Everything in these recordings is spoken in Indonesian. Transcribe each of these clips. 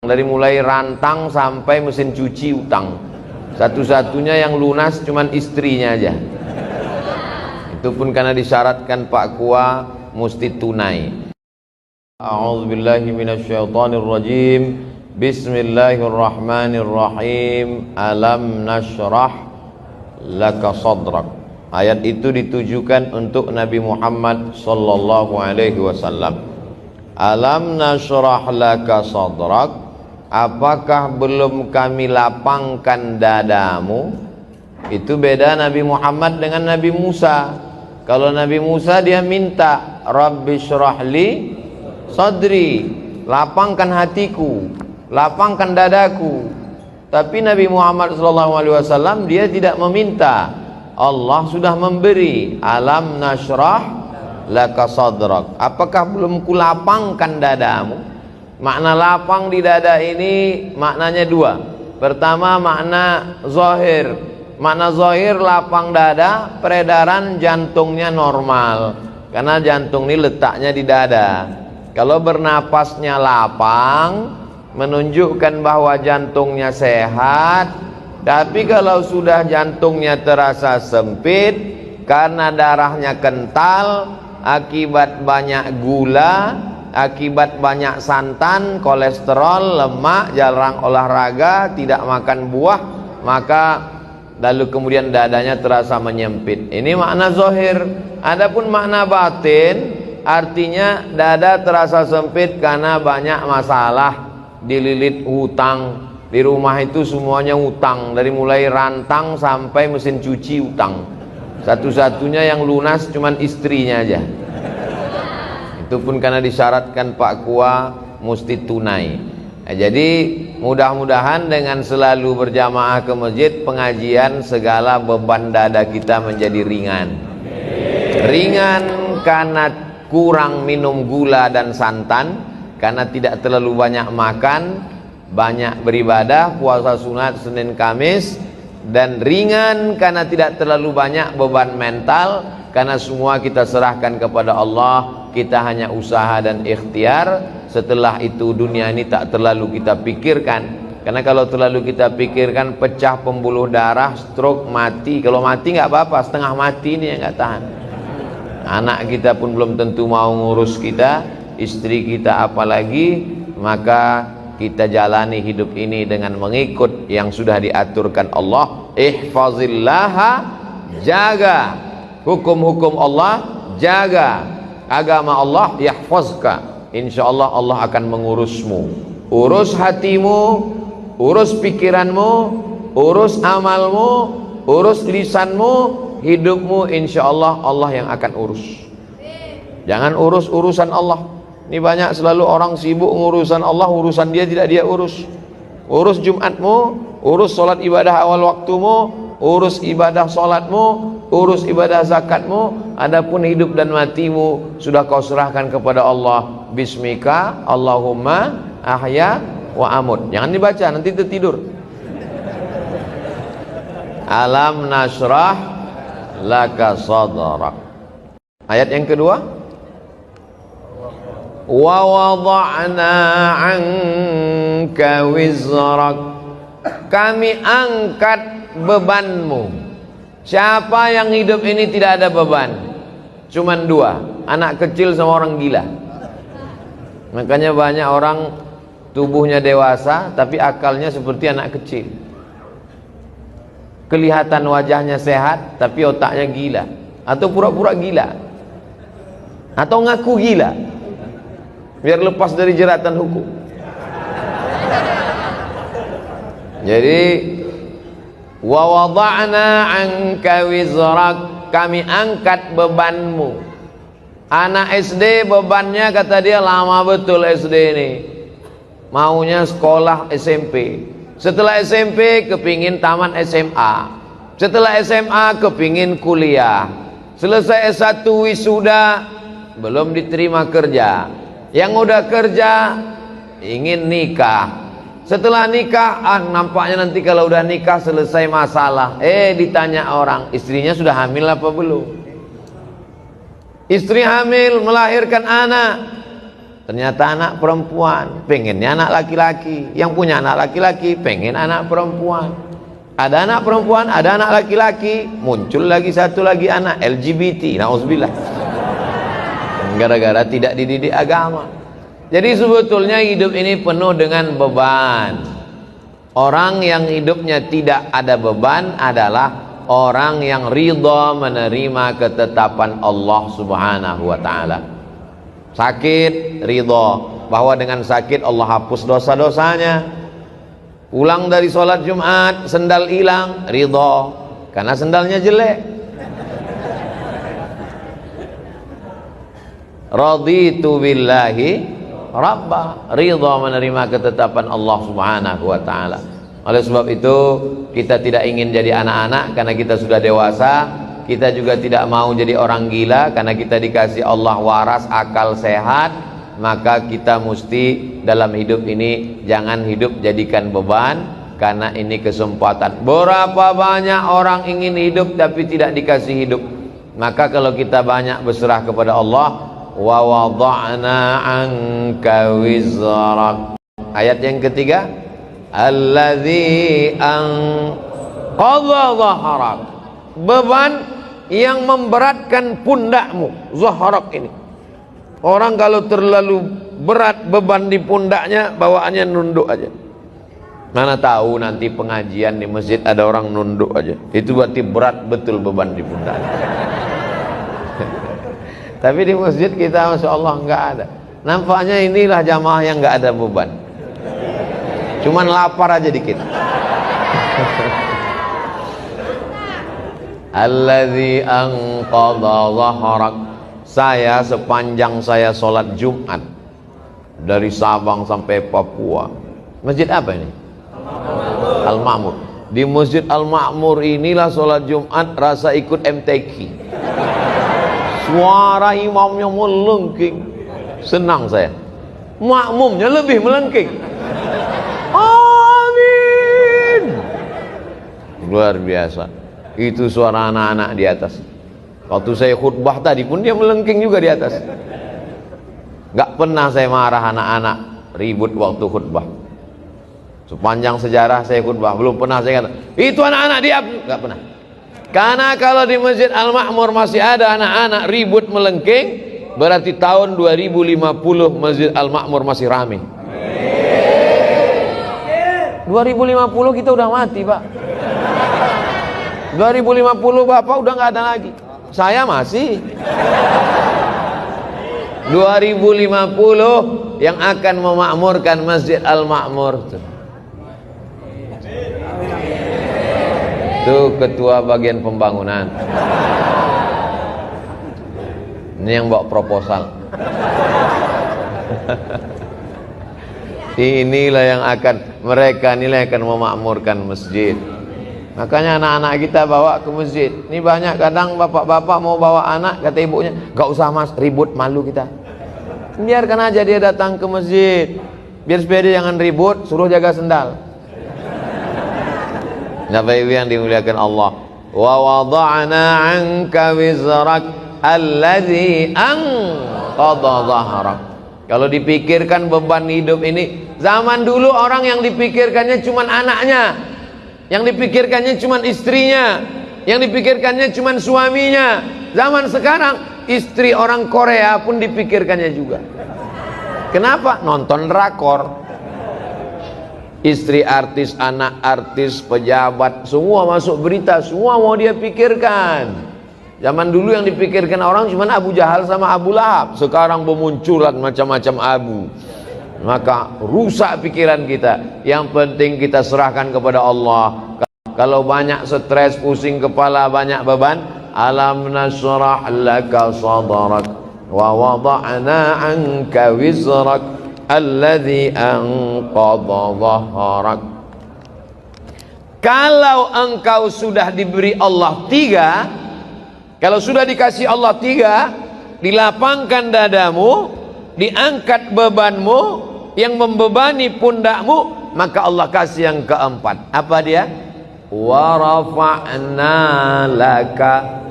Dari mulai rantang sampai mesin cuci utang. Satu-satunya yang lunas cuman istrinya aja. Itu pun karena disyaratkan Pak Kua mesti tunai. A'udzubillahi minasyaitonirrajim. Bismillahirrahmanirrahim. Alam nashrah laka sadrak. Ayat itu ditujukan untuk Nabi Muhammad sallallahu alaihi wasallam. Alam nashrah laka sadrak. Apakah belum kami lapangkan dadamu? Itu beda Nabi Muhammad dengan Nabi Musa. Kalau Nabi Musa dia minta Rabbi syrahli sadri, lapangkan hatiku, lapangkan dadaku. Tapi Nabi Muhammad SAW dia tidak meminta. Allah sudah memberi. Alam nashrah laka sadrak. Apakah belum kulapangkan dadamu? Makna lapang di dada ini maknanya dua. Pertama makna zahir. Makna zahir lapang dada, peredaran jantungnya normal. Karena jantung ini letaknya di dada. Kalau bernapasnya lapang, menunjukkan bahwa jantungnya sehat. Tapi kalau sudah jantungnya terasa sempit karena darahnya kental akibat banyak gula, akibat banyak santan, kolesterol, lemak, jarang olahraga, tidak makan buah, maka lalu kemudian dadanya terasa menyempit. Ini makna zahir. Adapun makna batin, artinya dada terasa sempit karena banyak masalah, dililit hutang. Di rumah itu semuanya hutang, dari mulai rantang sampai mesin cuci hutang. Satu-satunya yang lunas cuman istrinya aja. Itu pun karena disyaratkan Pak Kua mesti tunai. Jadi mudah-mudahan dengan selalu berjamaah ke masjid, pengajian, segala beban dada kita menjadi ringan. Ringan karena kurang minum gula dan santan, karena tidak terlalu banyak makan, banyak beribadah, puasa sunat Senin Kamis, dan ringan karena tidak terlalu banyak beban mental, karena semua kita serahkan kepada Allah. Kita hanya usaha dan ikhtiar. Setelah itu dunia ini tak terlalu kita pikirkan. Karena kalau terlalu kita pikirkan, pecah pembuluh darah, stroke, mati. Kalau mati nggak apa-apa, setengah mati ini yang nggak tahan. Anak kita pun belum tentu mau ngurus kita, istri kita apalagi. Maka kita jalani hidup ini dengan mengikut yang sudah diaturkan Allah. Ihfazillaha, jaga hukum-hukum Allah, jaga agama Allah, yahfazka. Insyaallah Allah akan mengurusmu. Urus hatimu, urus pikiranmu, urus amalmu, urus lisanmu, hidupmu, insyaallah Allah yang akan urus. Jangan urus urusan Allah. Ini banyak selalu orang sibuk ngurusan Allah, urusan dia tidak dia urus. Urus Jumatmu, urus solat ibadah awal waktumu, urus ibadah solatmu, urus ibadah zakatmu. Adapun hidup dan matimu sudah kau serahkan kepada Allah. Bismika Allahumma ahya wa amut. Jangan dibaca, nanti tertidur. Alam nashrah laka sadrak. Ayat yang kedua, wa wada'na 'anka wizrak. Kami angkat bebanmu. Siapa yang hidup ini tidak ada beban? Cuman dua, anak kecil sama orang gila. Makanya banyak orang tubuhnya dewasa tapi akalnya seperti anak kecil. Kelihatan wajahnya sehat tapi otaknya gila, atau pura-pura gila, atau ngaku gila biar lepas dari jeratan hukum. Jadi wa wada'na 'anka wizrak, kami angkat bebanmu. Anak SD bebannya kata dia lama betul SD ini. Maunya sekolah SMP. Setelah SMP kepingin tamat SMA. Setelah SMA kepingin kuliah. Selesai S1 wisuda belum diterima kerja. Yang udah kerja ingin nikah. Setelah nikah, nampaknya nanti kalau udah nikah selesai masalah. Ditanya orang, istrinya sudah hamil apa belum? Istri hamil, melahirkan anak. Ternyata anak perempuan, pengennya anak laki-laki. Yang punya anak laki-laki pengen anak perempuan. Ada anak perempuan, ada anak laki-laki, muncul lagi satu lagi anak LGBT. Nauzubillah. Gara-gara tidak dididik agama. Jadi sebetulnya hidup ini penuh dengan beban. Orang yang hidupnya tidak ada beban adalah orang yang ridha menerima ketetapan Allah Subhanahu wa taala. Sakit, ridha bahwa dengan sakit Allah hapus dosa-dosanya. Pulang dari sholat Jumat, sendal hilang, ridha karena sendalnya jelek. Raditu billahi rabba, ridha menerima ketetapan Allah Subhanahu wa taala. Oleh sebab itu kita tidak ingin jadi anak-anak karena kita sudah dewasa. Kita juga tidak mau jadi orang gila karena kita dikasih Allah waras, akal sehat. Maka kita mesti dalam hidup ini jangan hidup jadikan beban, karena ini kesempatan. Berapa banyak orang ingin hidup tapi tidak dikasih hidup. Maka kalau kita banyak berserah kepada Allah, wa wada'na anka wizrak. Ayat yang ketiga, alladzi anqadha dhahrak, beban yang memberatkan pundakmu. Zahrak ini, orang kalau terlalu berat beban di pundaknya, bawaannya nunduk aja. Mana tahu nanti pengajian di masjid ada orang nunduk aja, itu berarti berat betul beban di pundak. Tapi di masjid kita Masya Allah nggak ada. Nampaknya inilah jamaah yang nggak ada beban, cuman lapar aja dikit. Alladzi anqadha dhahrak. Saya sepanjang saya sholat Jumat dari Sabang sampai Papua. Masjid apa ini? Al-Ma'mur. Di Masjid Al-Ma'mur inilah sholat Jumat rasa ikut MTQ. Suara imamnya melengking, senang saya. Makmumnya lebih melengking. Amin. Luar biasa. Itu suara anak-anak di atas. Waktu saya khutbah tadi pun dia melengking juga di atas. Gak pernah saya marah anak-anak ribut waktu khutbah. Sepanjang sejarah saya khutbah belum pernah saya kata itu anak-anak diam, gak pernah. Karena kalau di Masjid Al-Ma'mur masih ada anak-anak ribut melengking, berarti tahun 2050 Masjid Al-Ma'mur masih ramai. 2050 kita udah mati, Pak. 2050 Bapak udah nggak ada lagi. Saya masih. 2050 yang akan memakmurkan Masjid Al-Ma'mur. Itu ketua bagian pembangunan. Ini yang bawa proposal. Inilah yang akan, mereka inilah yang akan memakmurkan masjid. Makanya anak-anak kita bawa ke masjid. Ini banyak kadang bapak-bapak mau bawa anak, kata ibunya, gak usah mas, ribut, malu kita. Biarkan aja dia datang ke masjid. Biar supaya dia jangan ribut, suruh jaga sendal. Bapak Ibu yang dimuliakan Allah. Wa wada'na 'anka wizrak alladzi anqadha dhahrak. Kalau dipikirkan beban hidup ini, zaman dulu orang yang dipikirkannya cuma anaknya, yang dipikirkannya cuma istrinya, yang dipikirkannya cuma suaminya. Zaman sekarang istri orang Korea pun dipikirkannya juga. Kenapa? Nonton drakor. Istri artis, anak artis, pejabat, semua masuk berita, semua mau dia pikirkan. Zaman dulu yang dipikirkan orang cuma Abu Jahal sama Abu Lahab. Sekarang bermunculan macam-macam abu. Maka rusak pikiran kita. Yang penting kita serahkan kepada Allah. Kalau banyak stres, pusing kepala, banyak beban, alam nashrah laka sadrak wa wada'na 'anka wizrak alladzi anqadha dhahrak. Kalau engkau sudah diberi Allah 3, kalau sudah dikasih Allah 3, dilapangkan dadamu, diangkat bebanmu yang membebani pundakmu, maka Allah kasih yang keempat. Apa dia? Wa rafa'na laka,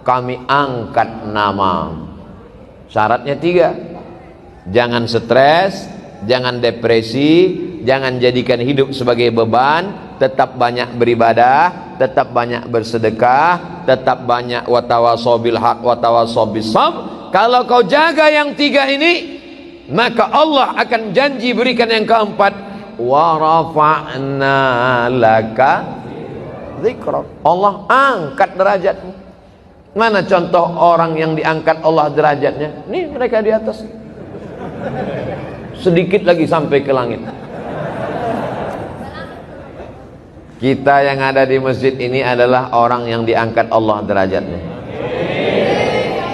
kami angkat nama. Syaratnya 3. Jangan stres, jangan depresi, jangan jadikan hidup sebagai beban. Tetap banyak beribadah, tetap banyak bersedekah, tetap banyak watawasau bil haq watawasau bis sabr. Kalau kau jaga yang tiga ini, maka Allah akan janji berikan yang keempat, wa rafa'na laka dzikrak. Allah angkat derajatmu. Mana contoh orang yang diangkat Allah derajatnya? Nih mereka di atas. Sedikit lagi sampai ke langit. Kita yang ada di masjid ini adalah orang yang diangkat Allah derajatnya.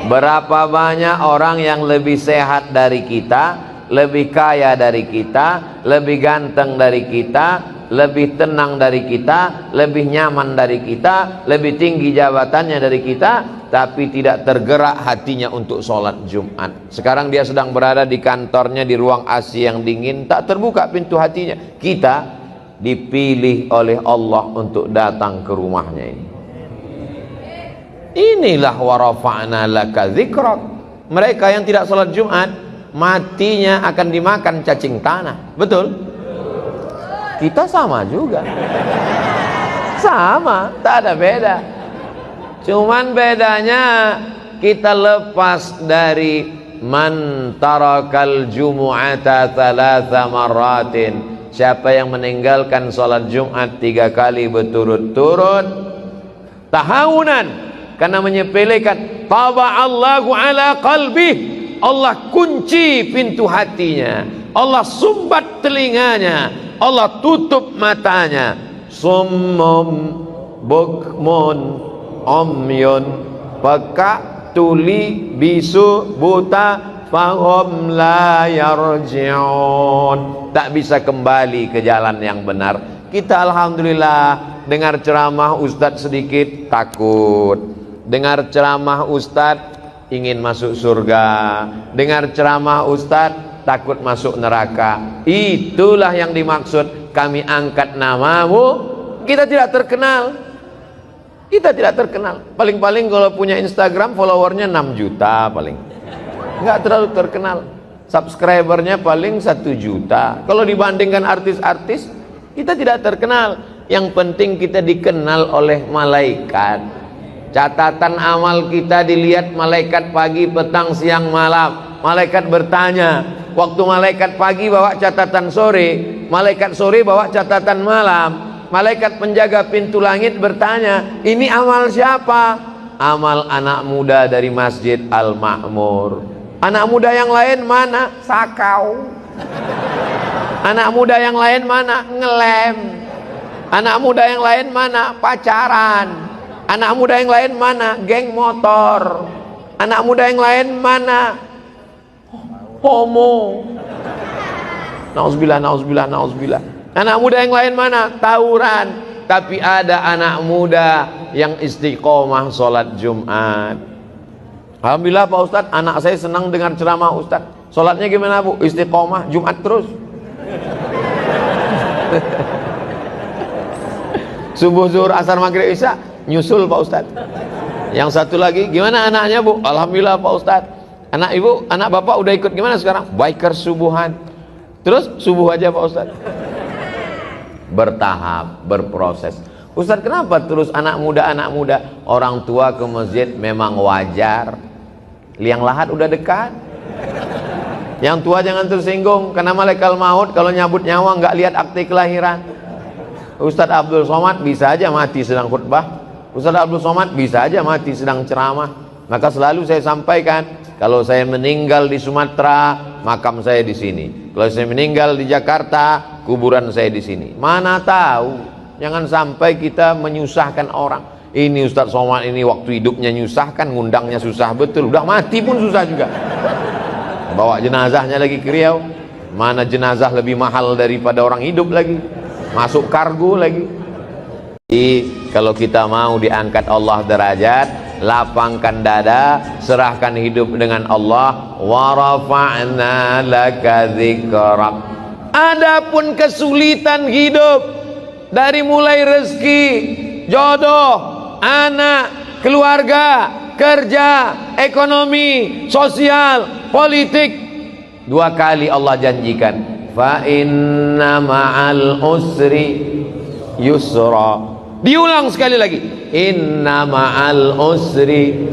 Berapa banyak orang yang lebih sehat dari kita, lebih kaya dari kita, lebih ganteng dari kita, lebih tenang dari kita, lebih nyaman dari kita, lebih tinggi jabatannya dari kita, tapi tidak tergerak hatinya untuk sholat Jumat. Sekarang dia sedang berada di kantornya di ruang AC yang dingin, tak terbuka pintu hatinya. Kita dipilih oleh Allah untuk datang ke rumahnya ini. Inilah wa rafa'na laka dzikrak. Mereka yang tidak sholat Jumat, matinya akan dimakan cacing tanah. Betul? Kita sama juga. Sama, tak ada beda. Cuman bedanya kita lepas dari man tarakal jumu'ata thalatha marratin. Siapa yang meninggalkan sholat Jumat 3 kali berturut-turut tahawunan, karena menyepelekan, taba'allahu ala qalbih, Allah kunci pintu hatinya, Allah sumbat telinganya, Allah tutup matanya. Summum bukmun umyun, peka, tuli, bisu, buta, fahum la yarji'un, tak bisa kembali ke jalan yang benar. Kita alhamdulillah dengar ceramah ustadz sedikit takut, dengar ceramah ustadz ingin masuk surga, dengar ceramah ustadz takut masuk neraka. Itulah yang dimaksud kami angkat namamu. Kita tidak terkenal, kita tidak terkenal. Paling-paling kalau punya Instagram followernya 6 juta paling, nggak terlalu terkenal. Subscribernya paling 1 juta. Kalau dibandingkan artis-artis, kita tidak terkenal. Yang penting kita dikenal oleh malaikat. Catatan amal kita dilihat malaikat pagi, petang, siang, malam. Malaikat bertanya, waktu malaikat pagi bawa catatan sore, malaikat sore bawa catatan malam. Malaikat penjaga pintu langit bertanya, ini amal siapa? Amal anak muda dari Masjid Al-Ma'mur. Anak muda yang lain mana? Sakau. Anak muda yang lain mana? Ngelem. Anak muda yang lain mana? Pacaran. Anak muda yang lain mana? Geng motor. Anak muda yang lain mana? Homo. Nauzubillah, nauzubillah, nauzubillah. Anak muda yang lain mana? Tawuran. Tapi ada anak muda yang istiqomah sholat Jumat. Alhamdulillah Pak Ustadz, anak saya senang dengar ceramah Ustadz. Sholatnya gimana Bu? Istiqomah, Jumat terus. Subuh, zuhur, asar, maghrib, isya nyusul Pak Ustadz. Yang satu lagi, gimana anaknya Bu? Alhamdulillah Pak Ustadz. Anak ibu, anak bapak udah ikut gimana sekarang? Biker subuhan. Terus subuh aja Pak Ustadz. Bertahap, berproses. Ustadz, kenapa terus anak muda? Orang tua ke masjid memang wajar. Liang lahat udah dekat. Yang tua jangan tersinggung, karena malaikat maut kalau nyabut nyawa nggak lihat akte kelahiran. Ustadz Abdul Somad bisa aja mati sedang khutbah. Ustadz Abdul Somad bisa aja mati sedang ceramah. Maka selalu saya sampaikan, kalau saya meninggal di Sumatera, makam saya di sini. Kalau saya meninggal di Jakarta, kuburan saya di sini. Mana tahu, jangan sampai kita menyusahkan orang. Ini Ustadz Somad ini waktu hidupnya nyusahkan, ngundangnya susah betul. Udah mati pun susah juga. Bawa jenazahnya lagi ke Riau. Mana jenazah lebih mahal daripada orang hidup lagi. Masuk kargo lagi. Jadi kalau kita mau diangkat Allah derajat, lapangkan dada, serahkan hidup dengan Allah. Wa rafa'na laka dzikrak. Adapun kesulitan hidup, dari mulai rezeki, jodoh, anak, keluarga, kerja, ekonomi, sosial, politik, 2 kali Allah janjikan, fa inna ma'al usri yusra. Diulang sekali lagi, inna ma'al usri.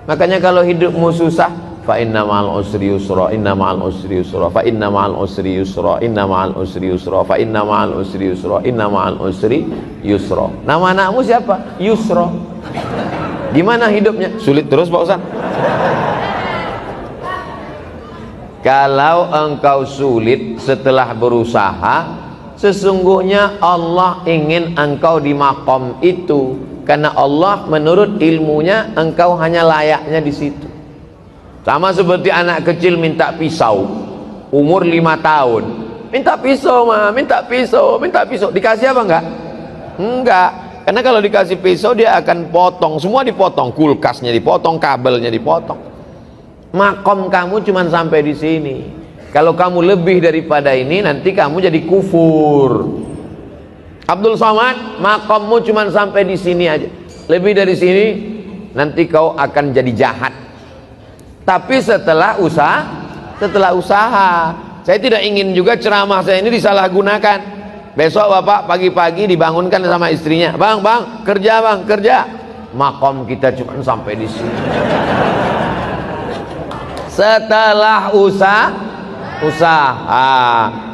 Makanya kalau hidupmu susah, fa inna ma'al usri yusra, inna ma'al usri yusra, fa inna ma'al usri yusra, inna ma'al usri yusra, fa inna ma'al usri yusra, inna ma'al usri yusra. Nama anakmu siapa? Yusra. Gimana hidupnya? Sulit terus Pak Ustaz. Kalau engkau sulit setelah berusaha, sesungguhnya Allah ingin engkau di makom itu, karena Allah menurut ilmunya engkau hanya layaknya di situ. Sama seperti anak kecil minta pisau, umur 5 tahun, minta pisau mah, minta pisau, minta pisau. Dikasih apa enggak? Enggak. Karena kalau dikasih pisau dia akan potong, semua dipotong, kulkasnya dipotong, kabelnya dipotong. Makom kamu cuma sampai di sini. Kalau kamu lebih daripada ini, nanti kamu jadi kufur. Abdul Somad, makommu cuma sampai di sini aja. Lebih dari sini, nanti kau akan jadi jahat. Tapi setelah usaha, saya tidak ingin juga ceramah saya ini disalahgunakan. Besok bapak pagi-pagi dibangunkan sama istrinya, bang, kerja. Makom kita cuma sampai di sini. Setelah usaha,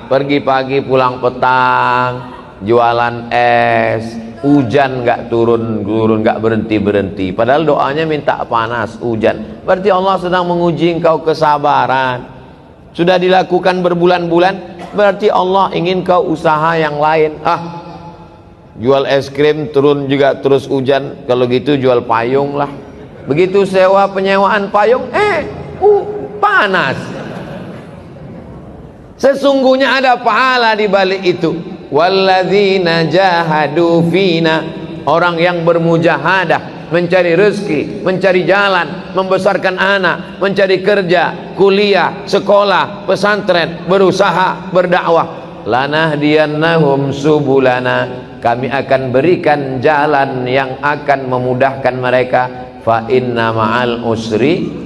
pergi pagi pulang petang, jualan es, hujan nggak turun nggak berhenti, padahal doanya minta panas, hujan. Berarti Allah sedang menguji engkau kesabaran. Sudah dilakukan berbulan-bulan, berarti Allah ingin kau usaha yang lain. Jual es krim turun juga terus hujan, kalau gitu jual payung lah. Begitu sewa penyewaan payung, panas. Sesungguhnya ada pahala di balik itu. Walladzina jahadu fina, orang yang bermujahadah, mencari rezeki, mencari jalan, membesarkan anak, mencari kerja, kuliah, sekolah, pesantren, berusaha, berdakwah. Lanahdiyannahum subulana, kami akan berikan jalan yang akan memudahkan mereka. Fa inna ma'al usri